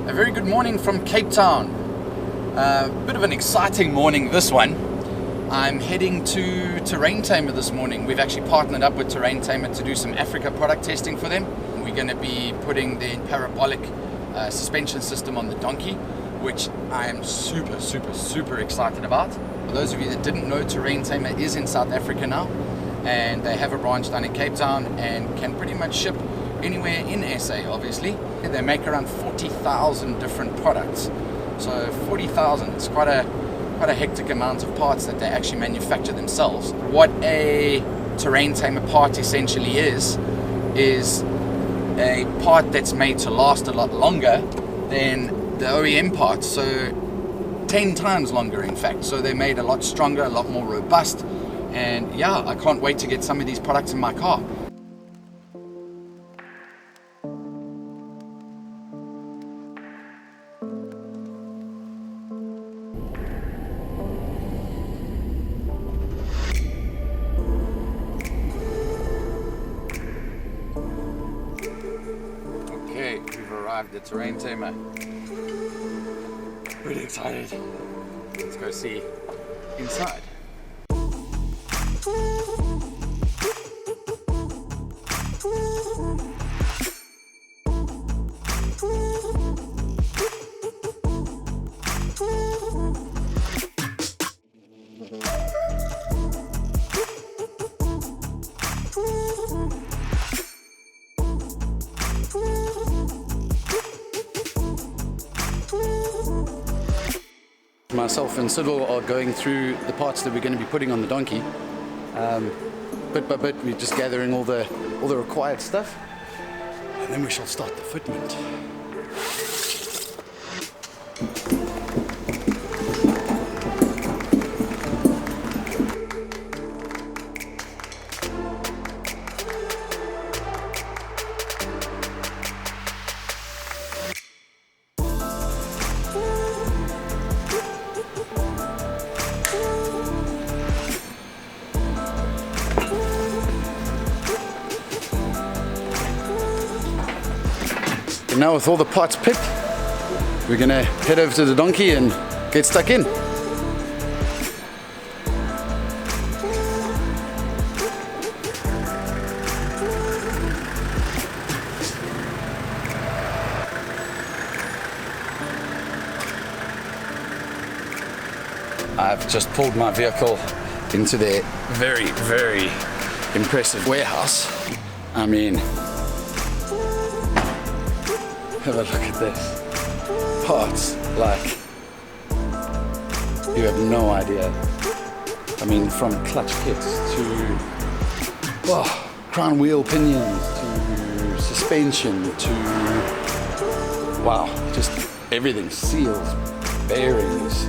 A very good morning from Cape Town. Bit of an exciting morning, this one. I'm heading to Tamer this morning. We've actually partnered up with Tamer to do some Africa product testing for them. We're going to be putting the Parabolic suspension system on the donkey, which I am super excited about. For those of you that didn't know, Tamer is in South Africa now, and they have a branch down in Cape Town and can pretty much ship anywhere in SA, obviously. They make around 40,000 different products. So 40,000, it's quite a hectic amount of parts that they actually manufacture themselves. What a Tamer part essentially is a part that's made to last a lot longer than the OEM parts, so 10 times longer in fact. So they're made a lot stronger, a lot more robust, and yeah, I can't wait to get some of these products in my car. Okay, we've arrived at Tamer. Pretty excited. Let's go see inside. Myself and Siddle are going through the parts that we're going to be putting on the donkey. Bit by bit, we're just gathering all the required stuff, and then we shall start the fitment. Now with all the parts picked, we're gonna head over to the donkey and get stuck in. I've just pulled my vehicle into their very impressive warehouse. I mean, have a look at this. Parts like you have no idea. I mean, from clutch kits to crown wheel pinions to suspension to wow, just everything. Seals, bearings,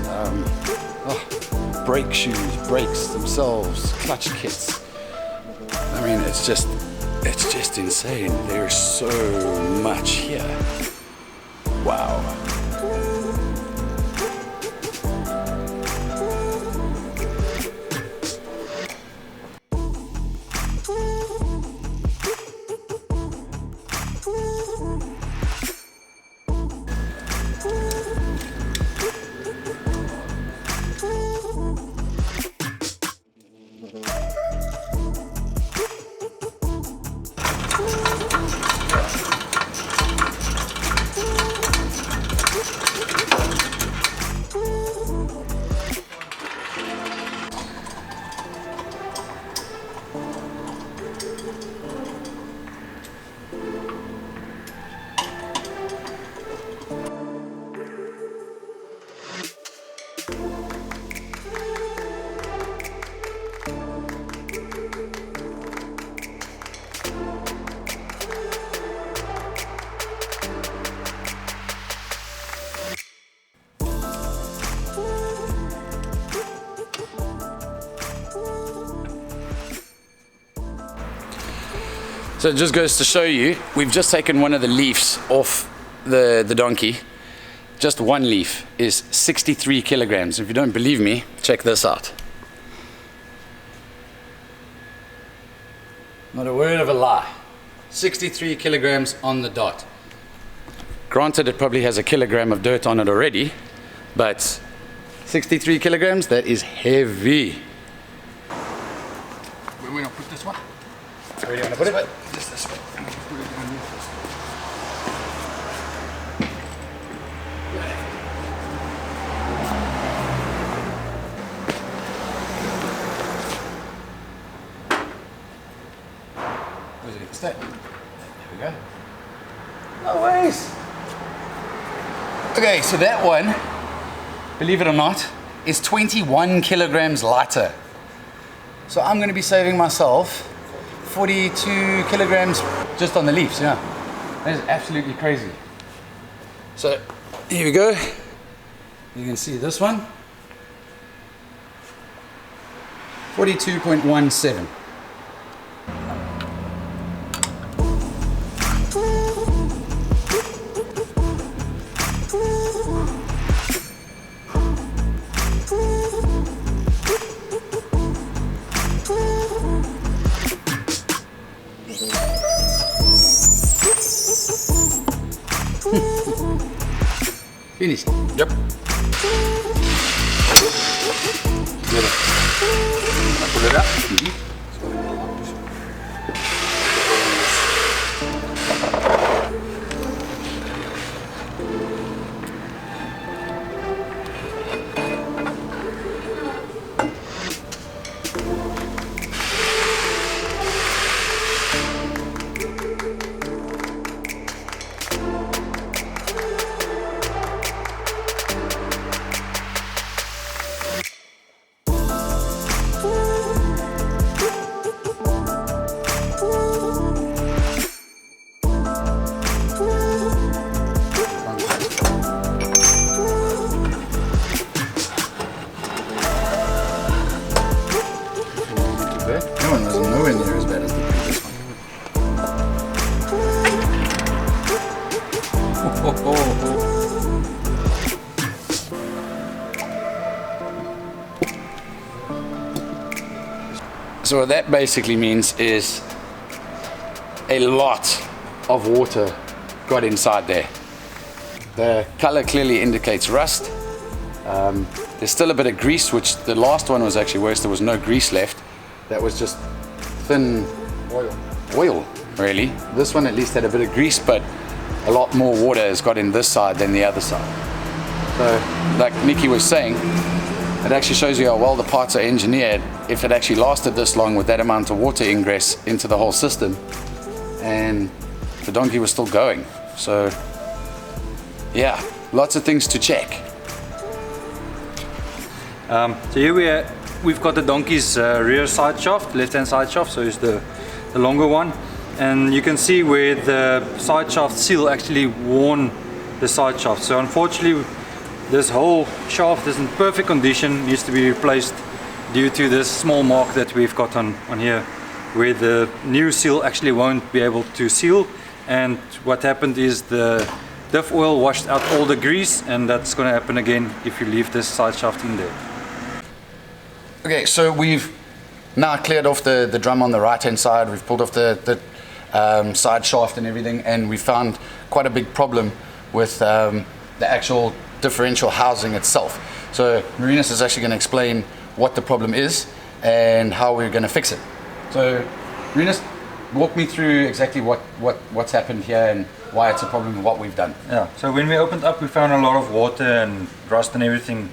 brake shoes, brakes themselves, clutch kits. I mean, it's just insane. There's so much here. Wow. So it just goes to show you, we've just taken one of the leaves off the donkey. Just one leaf is 63 kilograms. If you don't believe me, check this out. Not a word of a lie. 63 kilograms on the dot. Granted, it probably has a kilogram of dirt on it already, but 63 kilograms, that is heavy. Where we gonna put this one? Where do you want to put it? Just this way. Put it on here. Where's it? Stay. There we go. No ways. Okay, so that one, believe it or not, is 21 kilograms lighter. So I'm going to be saving myself 42 kilograms just on the leaves, yeah. That is absolutely crazy. So here we go. You can see this one. 42.17. Finished. Yep. Pull it up. That one was nowhere near as bad as the previous one. So what that basically means is a lot of water got inside there. The color clearly indicates rust. There's still a bit of grease, which the last one was actually worse. There was no grease left. That was just thin oil, really. This one at least had a bit of grease, but a lot more water has got in this side than the other side. So, like Nikki was saying, it actually shows you how well the parts are engineered if it actually lasted this long with that amount of water ingress into the whole system. And the donkey was still going. So, yeah, lots of things to check. So here we've got the donkey's rear side shaft, left-hand side shaft, so it's the longer one. And you can see where the side shaft seal actually worn the side shaft. So unfortunately, this whole shaft is in perfect condition, needs to be replaced due to this small mark that we've got on here, where the new seal actually won't be able to seal. And what happened is the diff oil washed out all the grease, and that's going to happen again if you leave this side shaft in there. Okay, so we've now cleared off the drum on the right hand side. We've pulled off the side shaft and everything, and we found quite a big problem with the actual differential housing itself. So Marinus is actually going to explain what the problem is and how we're going to fix it. So Marinus, walk me through exactly what's happened here and why it's a problem and what we've done. Yeah, so when we opened up, we found a lot of water and rust and everything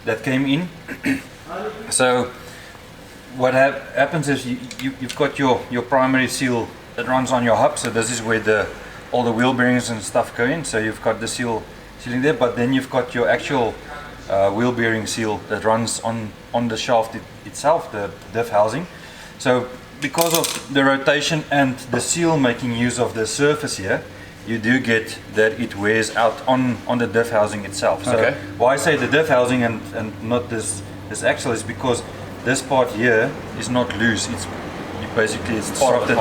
that came in. So what happens is you've got your primary seal that runs on your hub. So this is where all the wheel bearings and stuff go in. So you've got the sealing there, but then you've got your actual wheel bearing seal that runs on the shaft itself, the diff housing. So because of the rotation and the seal making use of the surface here, you do get that it wears out on the diff housing itself. So okay. Why I say the diff housing and not this axle is because this part here is not loose. It's part of the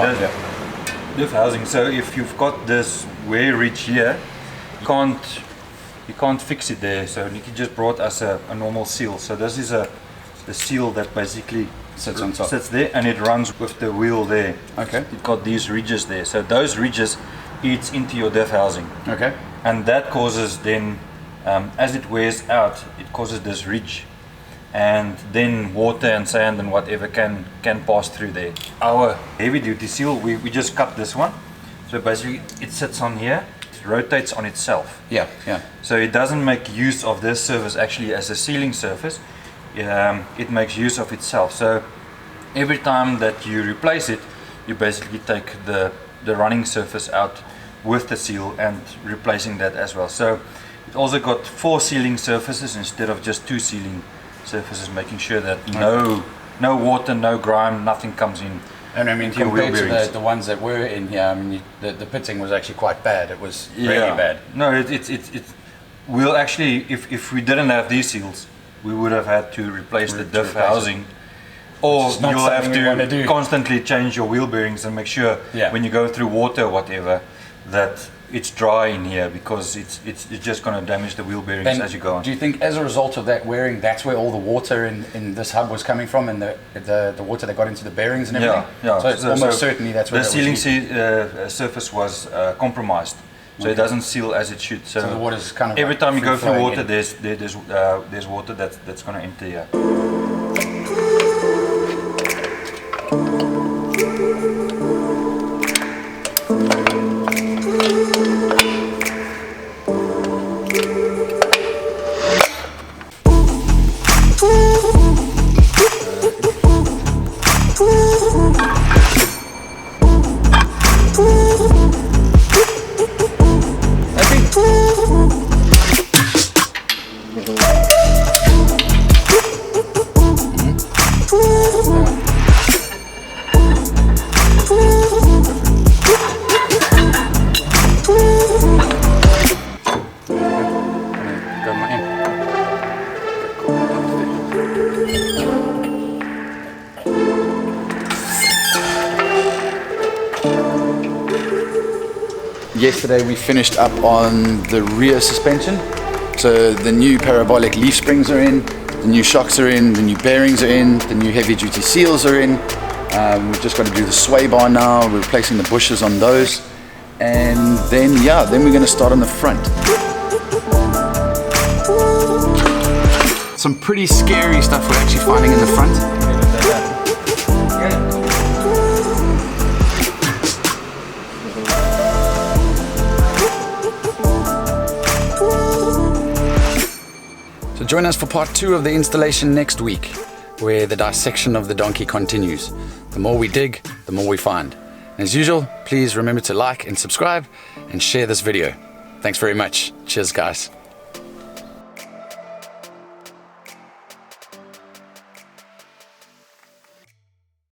diff housing. So if you've got this wear ridge here, you can't fix it there. So Nikki just brought us a normal seal. So this is the seal that basically sits on top. Sits there, and it runs with the wheel there. Okay. It got these ridges there. So those ridges eats into your diff housing. Okay. and that causes then, as it wears out, it causes this ridge, and then water and sand and whatever can pass through there. Our heavy duty seal, we just cut this one, so basically it sits on here, it rotates on itself. Yeah. So it doesn't make use of this surface actually as a sealing surface. It makes use of itself. So every time that you replace it, you basically take the running surface out with the seal and replacing that as well. So it also got 4 sealing surfaces instead of just 2 sealing surfaces, making sure that no water, no grime, nothing comes in. And I mean, compared to the ones that were in here, I mean, the pitting was actually quite bad. It was really bad. No, we'll actually, if we didn't have these seals, we would have had to replace the diff housing, or you'll have to constantly change your wheel bearings and make sure when you go through water or whatever that it's dry in here, because it's just going to damage the wheel bearings as you go on. Do you think as a result of that wearing, that's where all the water in this hub was coming from, and the water that got into the bearings and everything? Yeah. So it's almost certainly that's where the sealing surface was compromised, so it doesn't seal as it should. So the water's kind of every time you go through water, there's water that's going to enter here. Yesterday we finished up on the rear suspension. So the new Parabolic leaf springs are in, the new shocks are in, the new bearings are in, the new heavy duty seals are in. We've just got to do the sway bar now. We're replacing the bushes on those, and then then we're going to start on the front. Some pretty scary stuff we're actually finding in the front. So join us for part 2 of the installation next week, where the dissection of the donkey continues. The more we dig, the more we find. And as usual, please remember to like and subscribe and share this video. Thanks very much. Cheers, guys.